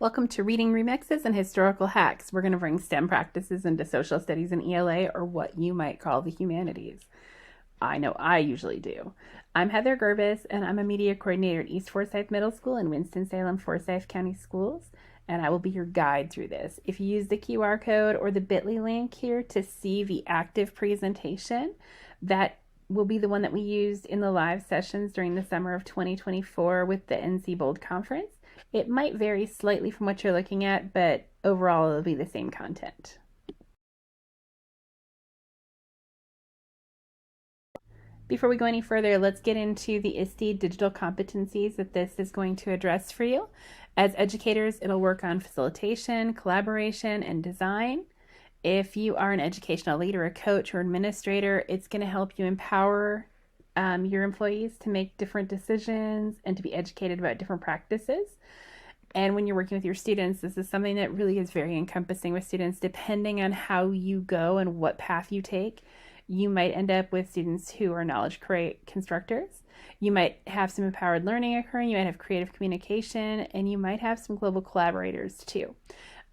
Welcome to Reading Remixes and Historical Hacks. We're going to bring STEM practices into social studies and ELA, or what you might call the humanities. I know I usually do. I'm Heather Gerbus, and I'm a media coordinator at East Forsyth Middle School and Winston-Salem Forsyth County Schools, and I will be your guide through this. If you use the QR code or the bit.ly link here to see the active presentation, that will be the one that we used in the live sessions during the summer of 2024 with the NCBOLD conference. It might vary slightly from what you're looking at, but overall it'll be the same content. Before we go any further, let's get into the ISTE digital competencies that this is going to address for you. As educators, it'll work on facilitation, collaboration, and design. If you are an educational leader, a coach, or administrator, it's going to help you empower your employees to make different decisions and to be educated about different practices. And when you're working with your students, this is something that really is very encompassing with students. Depending on how you go and what path you take, you might end up with students who are knowledge constructors. You might have some empowered learning occurring. You might have creative communication, and you might have some global collaborators too.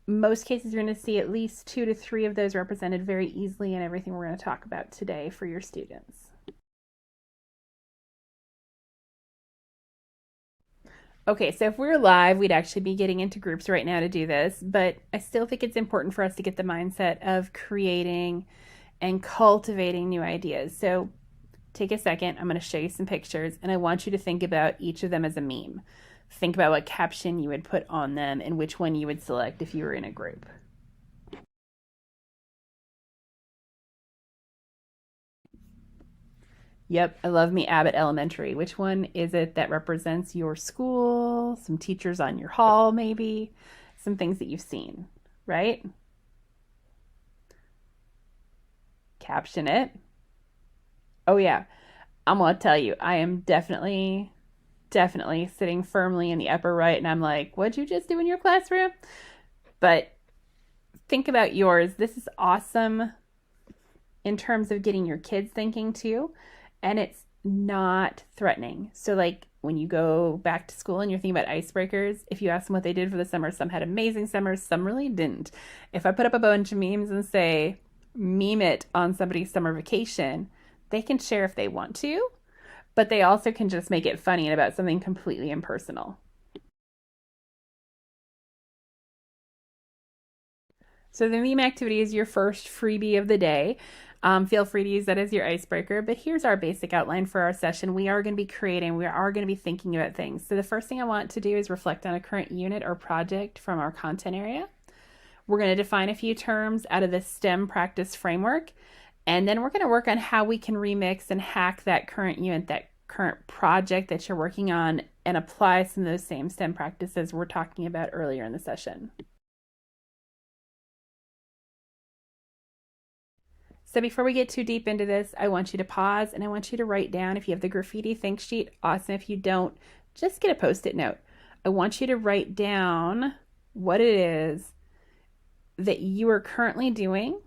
Most cases, you're going to see at least 2 to 3 of those represented very easily in everything we're going to talk about today for your students. Okay, so if we were live, we'd actually be getting into groups right now to do this, but I still think it's important for us to get the mindset of creating and cultivating new ideas. So take a second, I'm going to show you some pictures, and I want you to think about each of them as a meme. Think about what caption you would put on them and which one you would select if you were in a group. Yep, I love me Abbott Elementary. Which one is it that represents your school? Some teachers on your hall, maybe? Some things that you've seen, right? Caption it. Oh, yeah. I'm going to tell you, I am definitely sitting firmly in the upper right, and I'm like, what'd you just do in your classroom? But think about yours. This is awesome in terms of getting your kids thinking too, and it's not threatening. So like when you go back to school and you're thinking about icebreakers, if you ask them what they did for the summer, some had amazing summers, some really didn't. If I put up a bunch of memes and say, meme it on somebody's summer vacation, they can share if they want to, but they also can just make it funny and about something completely impersonal. So the meme activity is your first freebie of the day. Feel free to use that as your icebreaker, but here's our basic outline for our session. We are going to be creating, we are going to be thinking about things. So the first thing I want to do is reflect on a current unit or project from our content area. We're going to define a few terms out of the STEM practice framework, and then we're going to work on how we can remix and hack that current unit, that current project that you're working on, and apply some of those same STEM practices we're talking about earlier in the session. So before we get too deep into this, I want you to pause and I want you to write down. If you have the graffiti think sheet, awesome. If you don't, just get a Post-it note. I want you to write down what it is that you are currently doing,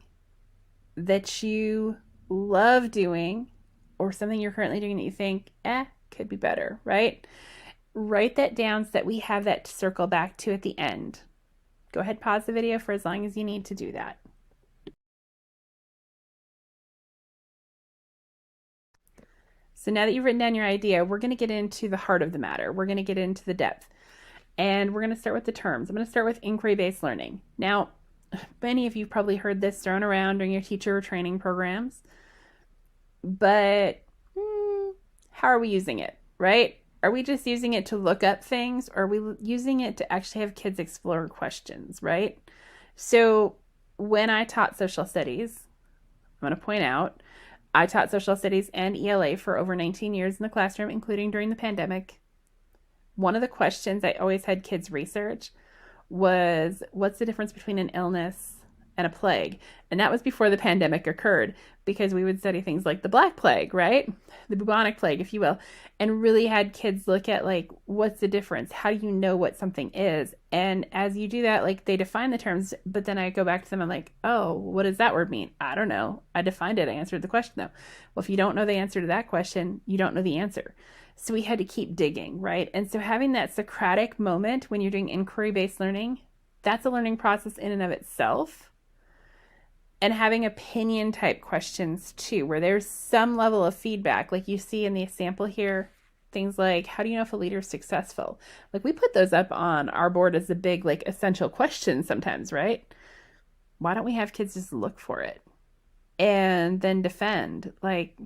that you love doing, or something you're currently doing that you think, could be better, right? Write that down so that we have that to circle back to at the end. Go ahead, pause the video for as long as you need to do that. So now that you've written down your idea, we're going to get into the heart of the matter. We're going to get into the depth. And we're going to start with the terms. I'm going to start with inquiry-based learning. Now, many of you probably heard this thrown around during your teacher training programs, but how are we using it, right? Are we just using it to look up things, or are we using it to actually have kids explore questions, right? So when I taught social studies, I'm going to point out, I taught social studies and ELA for over 19 years in the classroom, including during the pandemic. One of the questions I always had kids research was, what's the difference between an illness and a plague? And that was before the pandemic occurred, because we would study things like the Black Plague, right? The bubonic plague, if you will, and really had kids look at like, what's the difference? How do you know what something is? And as you do that, like they define the terms, but then I go back to them, I'm like, oh, what does that word mean? I don't know. I defined it. I answered the question though. Well, if you don't know the answer to that question, you don't know the answer. So we had to keep digging, right? And so having that Socratic moment when you're doing inquiry-based learning, that's a learning process in and of itself. And having opinion type questions too, where there's some level of feedback, like you see in the sample here, things like, how do you know if a leader is successful? Like we put those up on our board as a big like essential question sometimes, right? Why don't we have kids just look for it and then defend? Like,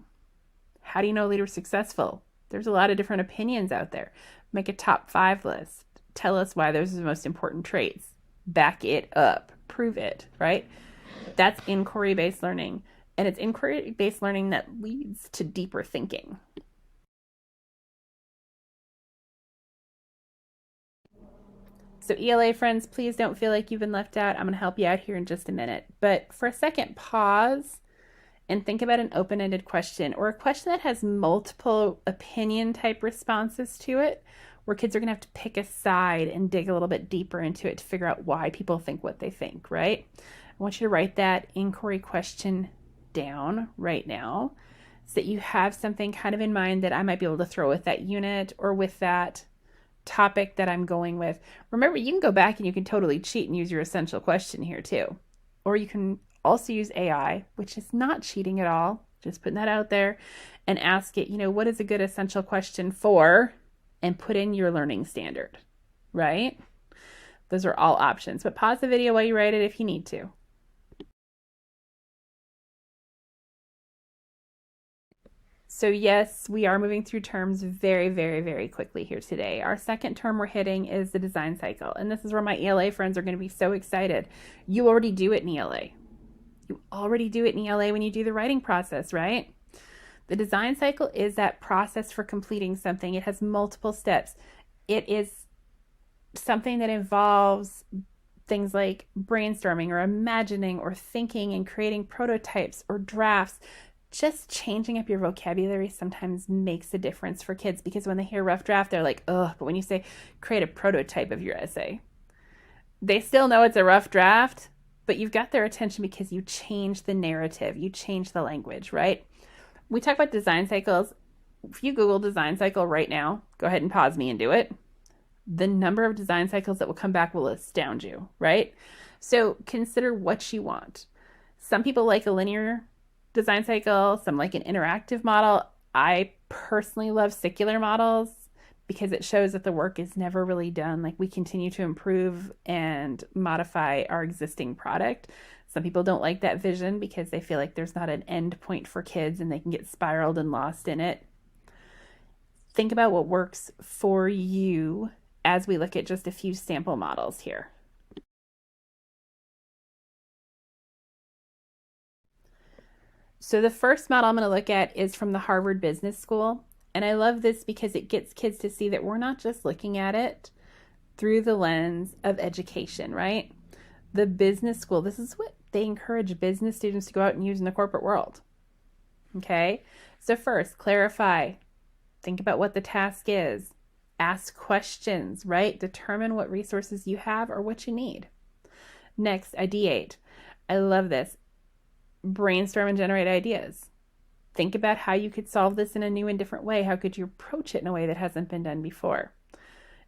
how do you know a leader is successful? There's a lot of different opinions out there. Make a top 5 list. Tell us why those are the most important traits. Back it up. Prove it, right? That's inquiry-based learning. And it's inquiry-based learning that leads to deeper thinking. So ELA friends, please don't feel like you've been left out. I'm going to help you out here in just a minute. But for a second, pause and think about an open-ended question or a question that has multiple opinion type responses to it, where kids are going to have to pick a side and dig a little bit deeper into it to figure out why people think what they think, right? I want you to write that inquiry question down right now so that you have something kind of in mind that I might be able to throw with that unit or with that topic that I'm going with. Remember, you can go back and you can totally cheat and use your essential question here too. Or you can also use AI, which is not cheating at all, just putting that out there, and ask it, what is a good essential question for, and put in your learning standard, right? Those are all options, but pause the video while you write it if you need to. So yes, we are moving through terms very, very, very quickly here today. Our second term we're hitting is the design cycle. And this is where my ELA friends are going to be so excited. You already do it in ELA. You already do it in ELA when you do the writing process, right? The design cycle is that process for completing something. It has multiple steps. It is something that involves things like brainstorming or imagining or thinking and creating prototypes or drafts. Just changing up your vocabulary sometimes makes a difference for kids, because when they hear rough draft, they're like, ugh, but when you say create a prototype of your essay, they still know it's a rough draft, but you've got their attention because you change the narrative, you change the language, right? We talk about design cycles. If you Google design cycle right now, go ahead and pause me and do it. The number of design cycles that will come back will astound you, right? So consider what you want. Some people like a linear design cycle, some like an interactive model. I personally love secular models because it shows that the work is never really done. Like we continue to improve and modify our existing product. Some people don't like that vision because they feel like there's not an end point for kids and they can get spiraled and lost in it. Think about what works for you as we look at just a few sample models here. So the first model I'm going to look at is from the Harvard Business School. And I love this because it gets kids to see that we're not just looking at it through the lens of education, right? The business school, this is what they encourage business students to go out and use in the corporate world. Okay? So first, clarify. Think about what the task is. Ask questions, right? Determine what resources you have or what you need. Next, ideate. I love this. Brainstorm and generate ideas. Think about how you could solve this in a new and different way. How could you approach it in a way that hasn't been done before?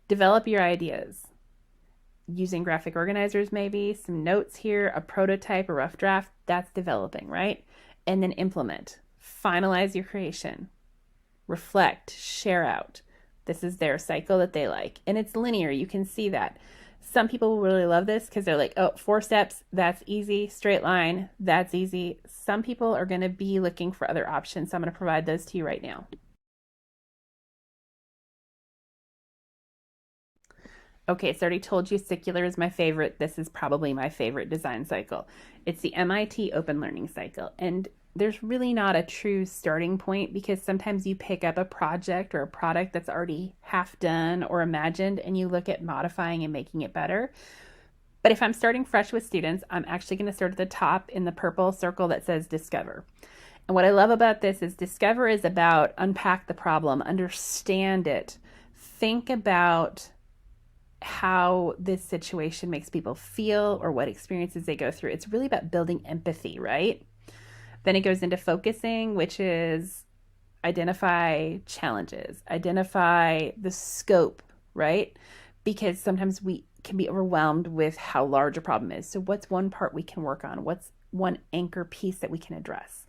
Develop your ideas. Using graphic organizers maybe, some notes here, a prototype, a rough draft, that's developing, right? And then implement. Finalize your creation. Reflect, share out. This is their cycle that they like. And it's linear, you can see that. Some people will really love this because they're like, oh, 4 steps, that's easy. Straight line, that's easy. Some people are going to be looking for other options, so I'm going to provide those to you right now. Okay, so I already told you secular is my favorite. This is probably my favorite design cycle. It's the MIT Open Learning Cycle. And there's really not a true starting point because sometimes you pick up a project or a product that's already half done or imagined and you look at modifying and making it better. But if I'm starting fresh with students, I'm actually going to start at the top in the purple circle that says discover. And what I love about this is discover is about unpack the problem, understand it, think about how this situation makes people feel or what experiences they go through. It's really about building empathy, right? Then it goes into focusing, which is identify challenges, identify the scope, right? Because sometimes we can be overwhelmed with how large a problem is. So, what's one part we can work on? What's one anchor piece that we can address?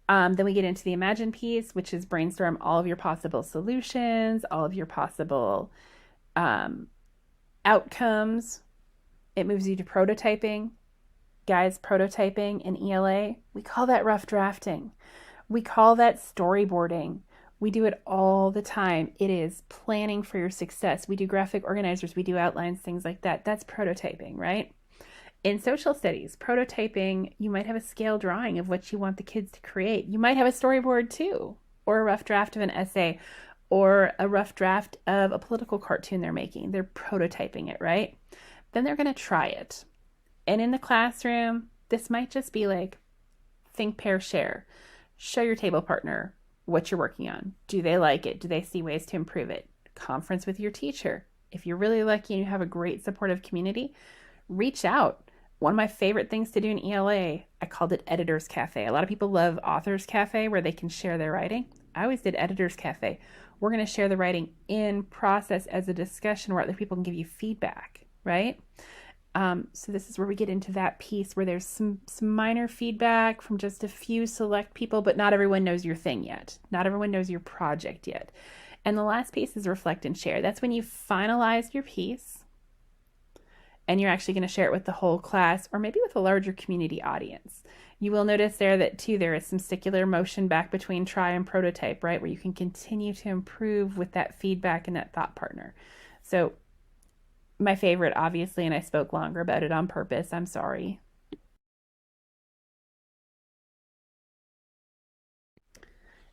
Then we get into the imagine piece, which is brainstorm all of your possible solutions, all of your possible um, outcomes. It moves you to prototyping. Guys, prototyping in ELA, we call that rough drafting. We call that storyboarding. We do it all the time. It is planning for your success. We do graphic organizers, we do outlines, things like that. That's prototyping, right? In social studies, prototyping, you might have a scale drawing of what you want the kids to create. You might have a storyboard too, or a rough draft of an essay, or a rough draft of a political cartoon they're making. They're prototyping it, right? Then they're going to try it. And in the classroom, this might just be like think, pair, share. Show your table partner what you're working on. Do they like it? Do they see ways to improve it? Conference with your teacher. If you're really lucky and you have a great supportive community, reach out. One of my favorite things to do in ELA, I called it Editor's Cafe. A lot of people love Author's Cafe where they can share their writing. I always did Editor's Cafe. We're going to share the writing in process as a discussion where other people can give you feedback, right? So this is where we get into that piece where there's some minor feedback from just a few select people, but not everyone knows your thing yet. Not everyone knows your project yet. And the last piece is reflect and share. That's when you finalize your piece and you're actually going to share it with the whole class or maybe with a larger community audience. You will notice there that too, there is some circular motion back between try and prototype, right? Where you can continue to improve with that feedback and that thought partner. So my favorite, obviously, and I spoke longer about it on purpose. I'm sorry.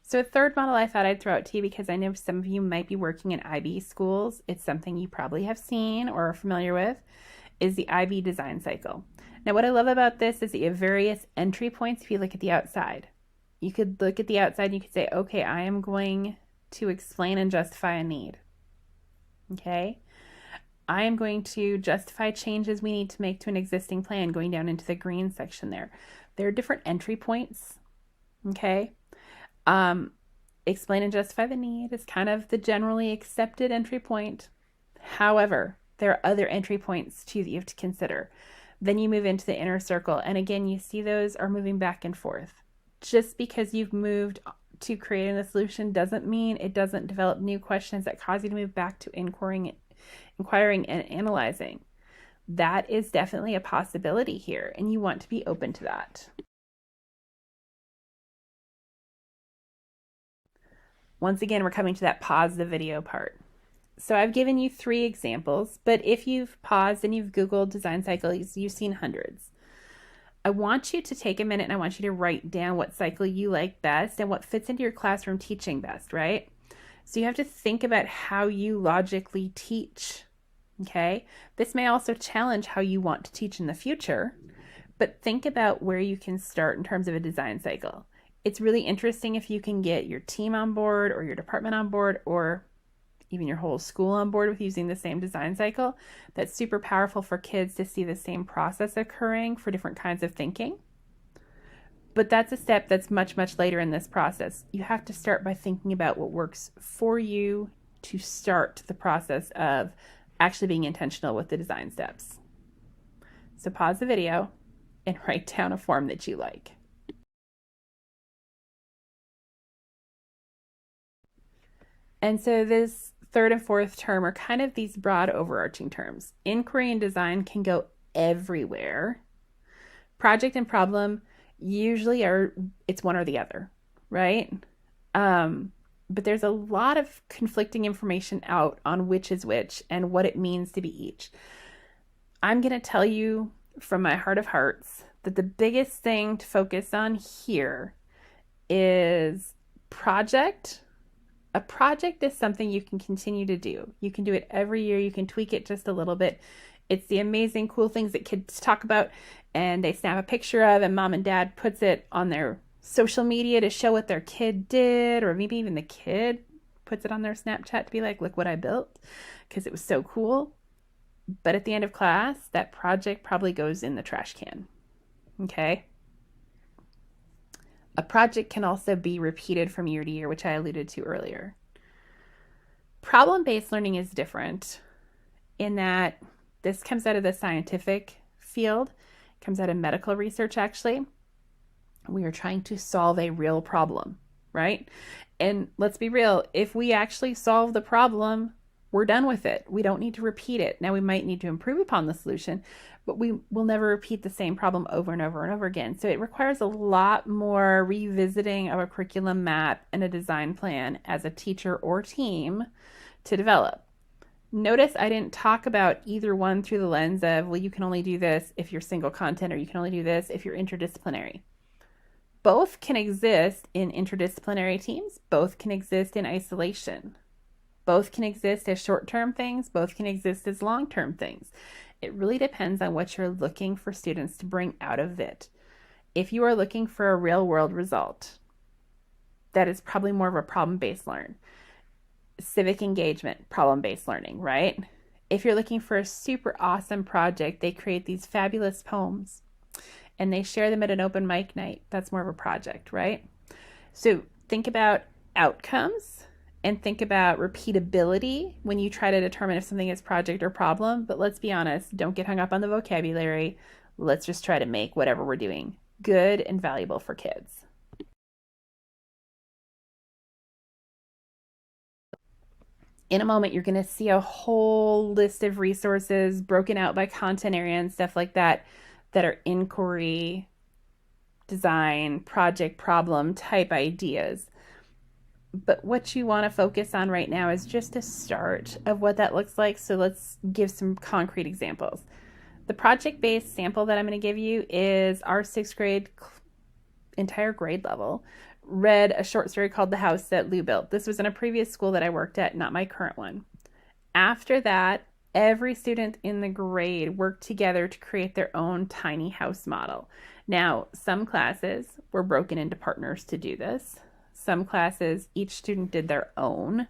So a third model I thought I'd throw out to you because I know some of you might be working in IB schools. It's something you probably have seen or are familiar with, is the IB design cycle. Now, what I love about this is that you have various entry points if you look at the outside. You could look at the outside and you could say, okay, I am going to explain and justify a need. Okay? I am going to justify changes we need to make to an existing plan, going down into the green section there. There are different entry points, okay? Explain and justify the need is kind of the generally accepted entry point. However, there are other entry points too that you have to consider. Then you move into the inner circle, and again, you see those are moving back and forth. Just because you've moved to creating the solution doesn't mean it doesn't develop new questions that cause you to move back to inquiring and analyzing. That is definitely a possibility here, and you want to be open to that. Once again, we're coming to that pause the video part. So I've given you 3 examples, but if you've paused and you've Googled design cycles, you've seen hundreds. I want you to take a minute and I want you to write down what cycle you like best and what fits into your classroom teaching best, right? So you have to think about how you logically teach. Okay, this may also challenge how you want to teach in the future, but think about where you can start in terms of a design cycle. It's really interesting if you can get your team on board or your department on board or even your whole school on board with using the same design cycle. That's super powerful for kids to see the same process occurring for different kinds of thinking. But that's a step that's much, much later in this process. You have to start by thinking about what works for you to start the process of actually being intentional with the design steps. So pause the video and write down a form that you like. And so this third and fourth term are kind of these broad overarching terms. Inquiry and design can go everywhere. Project and problem usually it's one or the other, right? But there's a lot of conflicting information out on which is which and what it means to be each. I'm going to tell you from my heart of hearts that the biggest thing to focus on here is project. A project is something you can continue to do. You can do it every year. You can tweak it just a little bit. It's the amazing, cool things that kids talk about and they snap a picture of and mom and dad puts it on their social media to show what their kid did, or maybe even the kid puts it on their Snapchat to be like, look what I built because it was so cool. But at the end of class, that project probably goes in the trash can. Okay? A project can also be repeated from year to year, which I alluded to earlier. Problem-based learning is different in that this comes out of the scientific field, comes out of medical research actually. We are trying to solve a real problem, right? And let's be real, if we actually solve the problem, we're done with it. We don't need to repeat it. Now, we might need to improve upon the solution, but we will never repeat the same problem over and over and over again. So it requires a lot more revisiting of a curriculum map and a design plan as a teacher or team to develop. Notice I didn't talk about either one through the lens of, well, you can only do this if you're single content, or you can only do this if you're interdisciplinary. Both can exist in interdisciplinary teams. Both can exist in isolation. Both can exist as short-term things. Both can exist as long-term things. It really depends on what you're looking for students to bring out of it. If you are looking for a real-world result, that is probably more of a problem-based learn. Civic engagement, problem-based learning, right? If you're looking for a super awesome project, they create these fabulous poems and they share them at an open mic night. That's more of a project, right? So think about outcomes and think about repeatability when you try to determine if something is project or problem. But let's be honest, don't get hung up on the vocabulary. Let's just try to make whatever we're doing good and valuable for kids. In a moment, you're going to see a whole list of resources broken out by content area and stuff like that that are inquiry, design, project, problem type ideas. But what you want to focus on right now is just a start of what that looks like. So let's give some concrete examples. The project-based sample that I'm going to give you is our sixth grade, entire grade level, read a short story called The House That Lou Built. This was in a previous school that I worked at, not my current one. After that, every student in the grade worked together to create their own tiny house model. Now, some classes were broken into partners to do this. Some classes, each student did their own,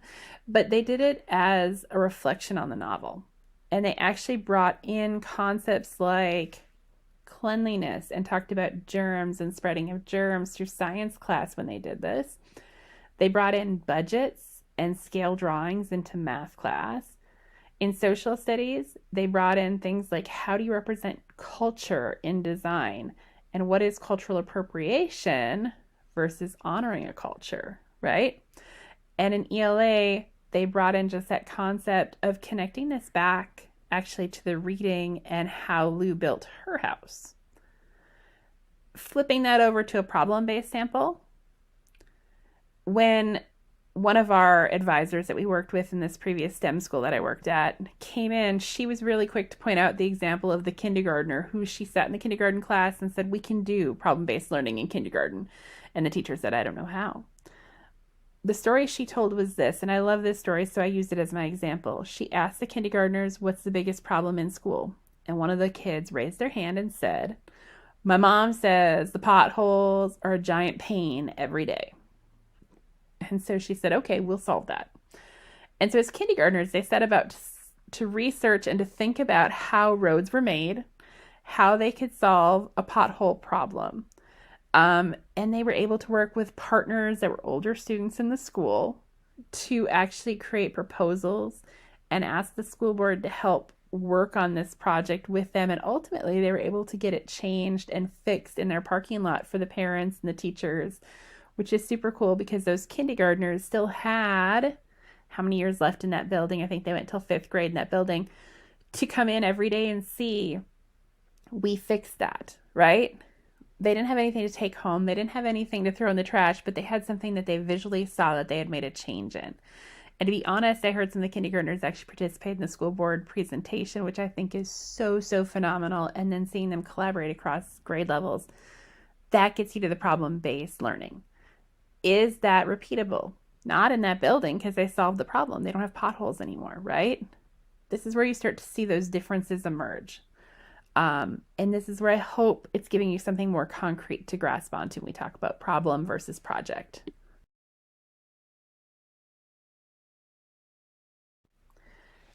but they did it as a reflection on the novel. And they actually brought in concepts like cleanliness and talked about germs and spreading of germs through science class when they did this. They brought in budgets and scale drawings into math class. In social studies, they brought in things like how do you represent culture in design and what is cultural appropriation versus honoring a culture, right? And in ELA, they brought in just that concept of connecting this back actually to the reading and how Lou built her house. Flipping that over to a problem-based sample, when one of our advisors that we worked with in this previous STEM school that I worked at came in, she was really quick to point out the example of the kindergartner who she sat in the kindergarten class and said, we can do problem-based learning in kindergarten. And the teacher said, I don't know how. The story she told was this, and I love this story, so I used it as my example. She asked the kindergartners, what's the biggest problem in school? And one of the kids raised their hand and said, my mom says the potholes are a giant pain every day. And so she said, okay, we'll solve that. And so as kindergartners, they set about to research and to think about how roads were made, how they could solve a pothole problem. And they were able to work with partners that were older students in the school to actually create proposals and ask the school board to help work on this project with them. And ultimately, they were able to get it changed and fixed in their parking lot for the parents and the teachers, which is super cool because those kindergartners still had how many years left in that building? I think they went till 5th grade in that building to come in every day and see, we fixed that, right? They didn't have anything to take home. They didn't have anything to throw in the trash, but they had something that they visually saw that they had made a change in. And to be honest, I heard some of the kindergartners actually participate in the school board presentation, which I think is so, so phenomenal. And then seeing them collaborate across grade levels, that gets you to the problem-based learning. Is that repeatable? Not in that building because they solved the problem. They don't have potholes anymore, right? This is where you start to see those differences emerge. And this is where I hope it's giving you something more concrete to grasp onto when we talk about problem versus project.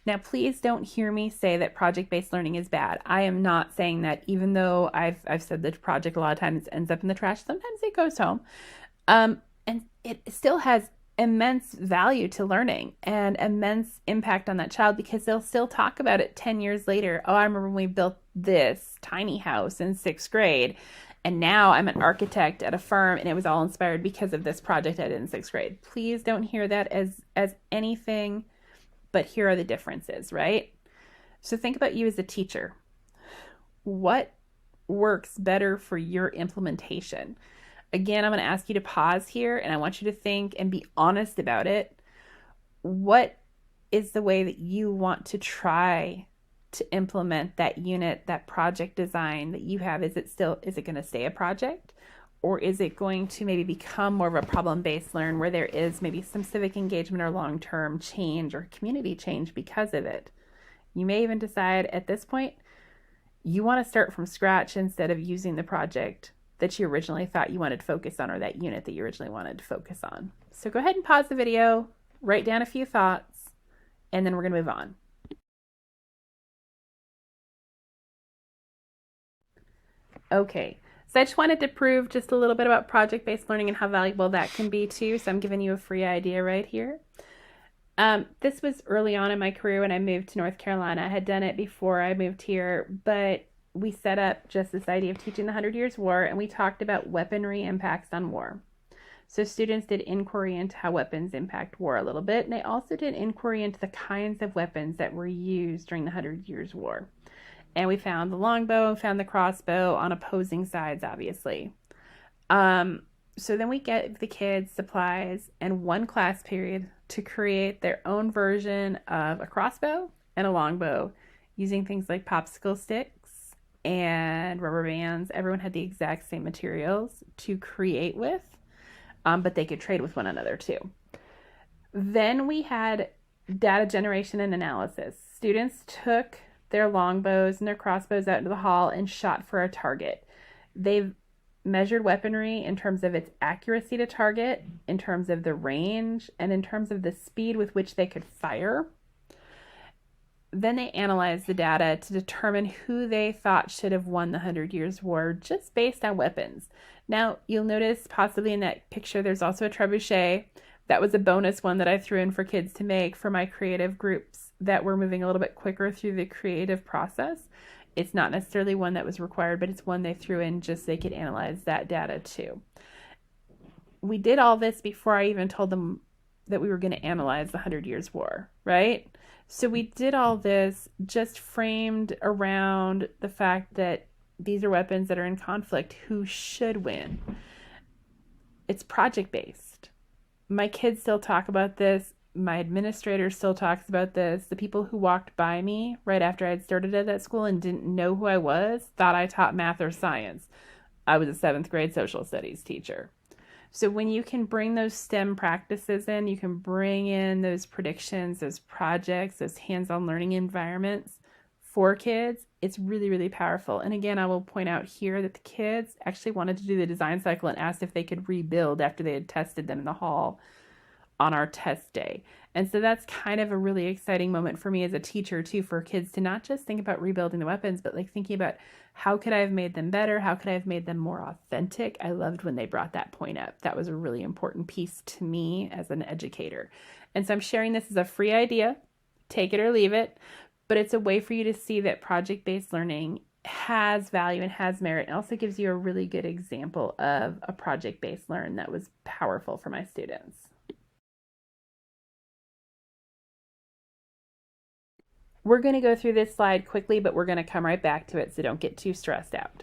Now, please don't hear me say that project-based learning is bad. I am not saying that, even though I've said that project a lot of times ends up in the trash. Sometimes it goes home. And it still has immense value to learning and immense impact on that child, because they'll still talk about it 10 years later. Oh, I remember when we built this tiny house in 6th grade, and now I'm an architect at a firm, and it was all inspired because of this project I did in 6th grade. Please don't hear that as anything, but here are the differences, right? So think about you as a teacher. What works better for your implementation? Again, I'm going to ask you to pause here, and I want you to think and be honest about it. What is the way that you want to try to implement that unit, that project design that you have? Is it going to stay a project, or is it going to maybe become more of a problem-based learn, where there is maybe some civic engagement or long-term change or community change because of it? You may even decide at this point you want to start from scratch instead of using the project that you originally thought you wanted to focus on, or that unit that you originally wanted to focus on. So go ahead and pause the video, write down a few thoughts, and then we're going to move on. Okay, so I just wanted to prove just a little bit about project-based learning and how valuable that can be too. So I'm giving you a free idea right here. This was early on in my career when I moved to North Carolina. I had done it before I moved here, but we set up just this idea of teaching the 100 Years' War, and we talked about weaponry impacts on war. So students did inquiry into how weapons impact war a little bit, and they also did inquiry into the kinds of weapons that were used during the 100 Years' War. And we found the longbow, found the crossbow on opposing sides, obviously. So then we get the kids supplies and one class period to create their own version of a crossbow and a longbow using things like popsicle sticks and rubber bands. Everyone had the exact same materials to create with, but they could trade with one another too. Then we had data generation and analysis. Students took their longbows and their crossbows out into the hall and shot for a target. They measured weaponry in terms of its accuracy to target, in terms of the range, and in terms of the speed with which they could fire. Then they analyzed the data to determine who they thought should have won the 100 Years' War just based on weapons. Now, you'll notice possibly in that picture there's also a trebuchet. That was a bonus one that I threw in for kids to make for my creative groups that were moving a little bit quicker through the creative process. It's not necessarily one that was required, but it's one they threw in just so they could analyze that data too. We did all this before I even told them that we were going to analyze the 100 Years' War, right? So we did all this just framed around the fact that these are weapons that are in conflict. Who should win? It's project-based. My kids still talk about this. My administrator still talks about this. The people who walked by me right after I had started at that school and didn't know who I was thought I taught math or science. I was a 7th grade social studies teacher. So when you can bring those STEM practices in, you can bring in those predictions, those projects, those hands-on learning environments for kids, it's really, really powerful. And again, I will point out here that the kids actually wanted to do the design cycle and asked if they could rebuild after they had tested them in the hall on our test day. And so that's kind of a really exciting moment for me as a teacher too, for kids to not just think about rebuilding the weapons, but like thinking about how could I have made them better? How could I have made them more authentic? I loved when they brought that point up. That was a really important piece to me as an educator. And so I'm sharing this as a free idea, take it or leave it, but it's a way for you to see that project-based learning has value and has merit, and also gives you a really good example of a project-based learn that was powerful for my students. We're going to go through this slide quickly, but we're going to come right back to it, so don't get too stressed out.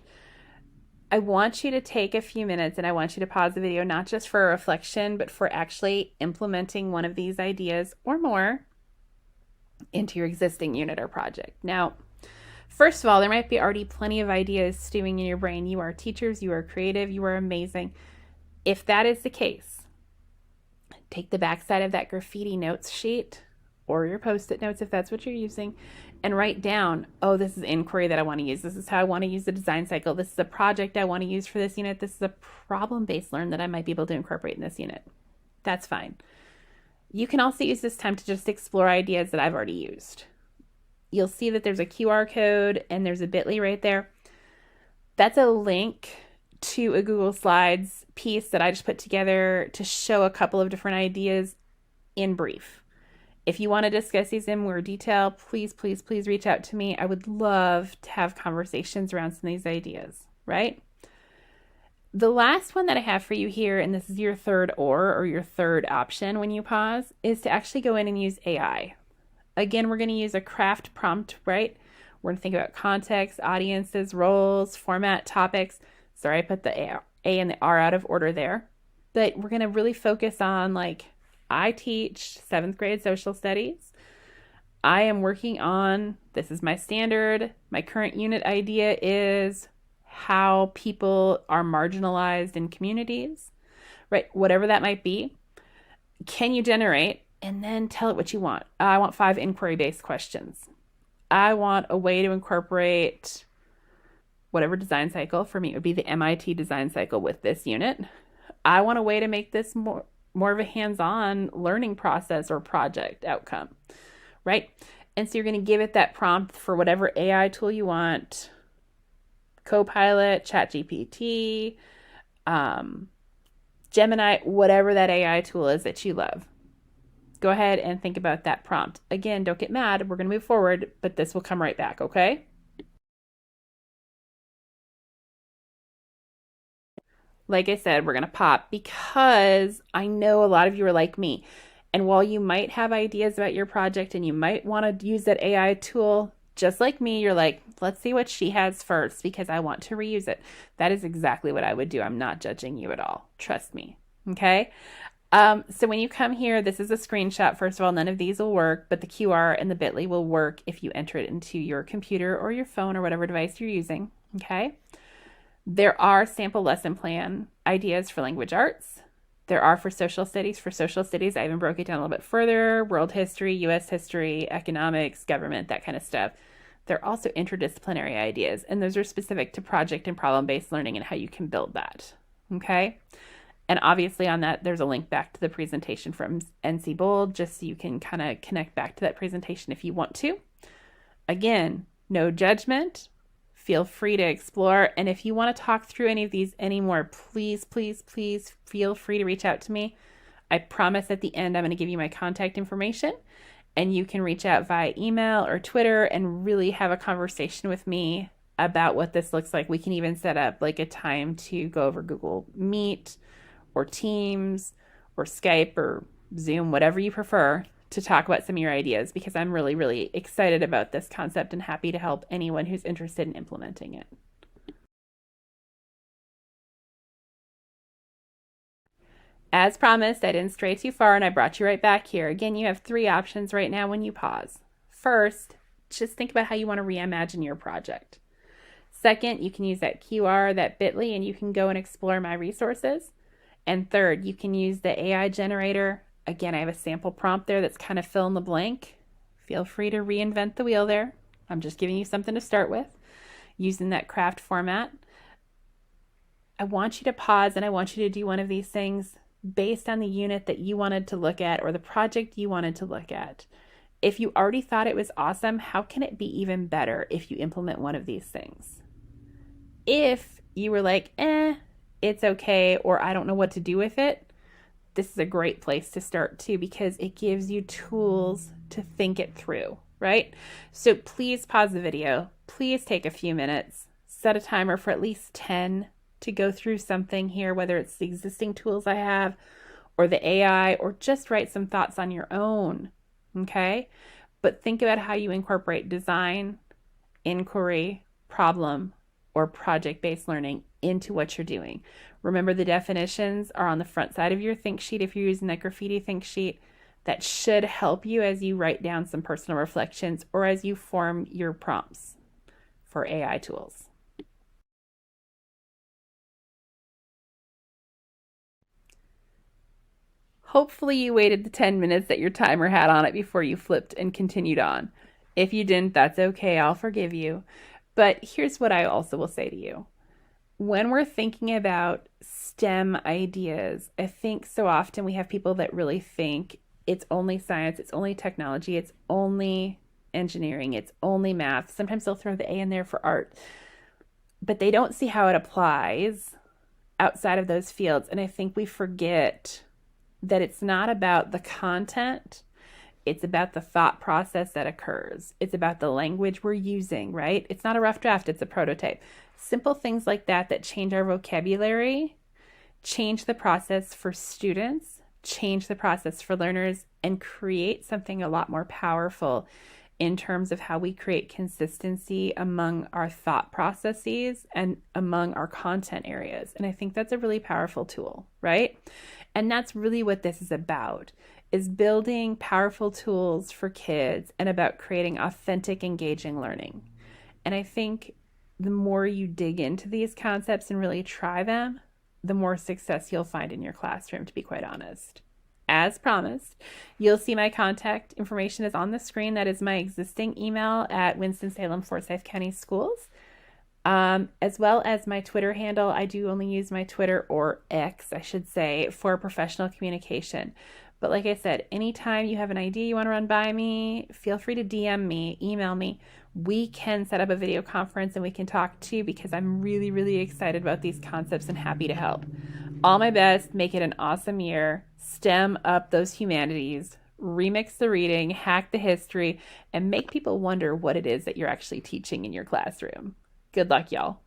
I want you to take a few minutes and I want you to pause the video, not just for a reflection, but for actually implementing one of these ideas or more into your existing unit or project. Now, first of all, there might be already plenty of ideas stewing in your brain. You are teachers, you are creative, you are amazing. If that is the case, take the backside of that graffiti notes sheet or your Post-it notes if that's what you're using, and write down, oh, this is inquiry that I want to use. This is how I want to use the design cycle. This is a project I want to use for this unit. This is a problem-based learn that I might be able to incorporate in this unit. That's fine. You can also use this time to just explore ideas that I've already used. you'll see that there's a QR code and there's a bit.ly right there. That's a link to a Google Slides piece that I just put together to show a couple of different ideas in brief. If you want to discuss these in more detail, please, please, please reach out to me. I would love to have conversations around some of these ideas, right? The last one that I have for you here, and this is your third or your third option when you pause, is to actually go in and use AI. Again, we're going to use a craft prompt, right? We're going to think about context, audiences, roles, format, topics. Sorry, I put the A and the R out of order there. But we're going to really focus on, like, I teach 7th grade social studies. I am working on, this is my standard. My current unit idea is how people are marginalized in communities, right? Whatever that might be. Can you generate and then tell it what you want? I want 5 inquiry-based questions. I want a way to incorporate whatever design cycle. For me, it would be the MIT design cycle with this unit. I want a way to make this more of a hands-on learning process or project outcome, right? And so you're going to give it that prompt for whatever AI tool you want, Copilot, ChatGPT, Gemini, whatever that AI tool is that you love. Go ahead and think about that prompt. Again, don't get mad. We're going to move forward, but this will come right back, okay? Like I said, we're going to pop because I know a lot of you are like me. And while you might have ideas about your project and you might want to use that AI tool, just like me, you're like, let's see what she has first because I want to reuse it. That is exactly what I would do. I'm not judging you at all. Trust me. Okay. So when you come here, this is a screenshot. First of all, none of these will work, but the QR and the bit.ly will work if you enter it into your computer or your phone or whatever device you're using. Okay. There are sample lesson plan ideas for language arts. There are for social studies. For social studies, I even broke it down a little bit further. World history, U.S. history, economics, government, that kind of stuff. There are also interdisciplinary ideas, and those are specific to project and problem-based learning and how you can build that. Okay? And obviously on that, there's a link back to the presentation from NCBOLD, just so you can kind of connect back to that presentation if you want to. Again, no judgment. Feel free to explore. And if you want to talk through any of these anymore, please, please, please feel free to reach out to me. I promise at the end, I'm going to give you my contact information and you can reach out via email or Twitter and really have a conversation with me about what this looks like. We can even set up like a time to go over Google Meet or Teams or Skype or Zoom, whatever you prefer, to talk about some of your ideas because I'm really, really excited about this concept and happy to help anyone who's interested in implementing it. As promised, I didn't stray too far and I brought you right back here. Again, you have 3 options right now when you pause. First, just think about how you want to reimagine your project. Second, you can use that QR, that bit.ly, and you can go and explore my resources. And third, you can use the AI generator. Again, I have a sample prompt there that's kind of fill in the blank. Feel free to reinvent the wheel there. I'm just giving you something to start with using that craft format. I want you to pause and I want you to do one of these things based on the unit that you wanted to look at or the project you wanted to look at. If you already thought it was awesome, how can it be even better if you implement one of these things? If you were like, it's okay, or I don't know what to do with it, this is a great place to start too because it gives you tools to think it through, right? So please pause the video. Please take a few minutes, set a timer for at least 10 to go through something here, whether it's the existing tools I have or the AI, or just write some thoughts on your own, okay? But think about how you incorporate design, inquiry, problem, or project-based learning into what you're doing. Remember, the definitions are on the front side of your think sheet if you're using that graffiti think sheet. That should help you as you write down some personal reflections or as you form your prompts for AI tools. Hopefully you waited the 10 minutes that your timer had on it before you flipped and continued on. If you didn't, that's okay. I'll forgive you. But here's what I also will say to you. When we're thinking about STEM ideas, I think so often we have people that really think it's only science, it's only technology, it's only engineering, it's only math. Sometimes they'll throw the A in there for art, but they don't see how it applies outside of those fields. And I think we forget that it's not about the content, it's about the thought process that occurs. It's about the language we're using, right? It's not a rough draft, it's a prototype. Simple things like that that change our vocabulary, change the process for students, change the process for learners, and create something a lot more powerful in terms of how we create consistency among our thought processes and among our content areas. And I think that's a really powerful tool, right? And that's really what this is about, is building powerful tools for kids and about creating authentic, engaging learning. And I think the more you dig into these concepts and really try them, the more success you'll find in your classroom, to be quite honest. As promised, you'll see my contact information is on the screen. That is my existing email at Winston-Salem Forsyth County Schools, as well as my Twitter handle. I do only use my Twitter, or X, I should say, for professional communication. But like I said, anytime you have an idea you want to run by me, feel free to DM me, email me. We can set up a video conference and we can talk too, because I'm really, really excited about these concepts and happy to help. All my best, make it an awesome year, stem up those humanities, remix the reading, hack the history, and make people wonder what it is that you're actually teaching in your classroom. Good luck, y'all.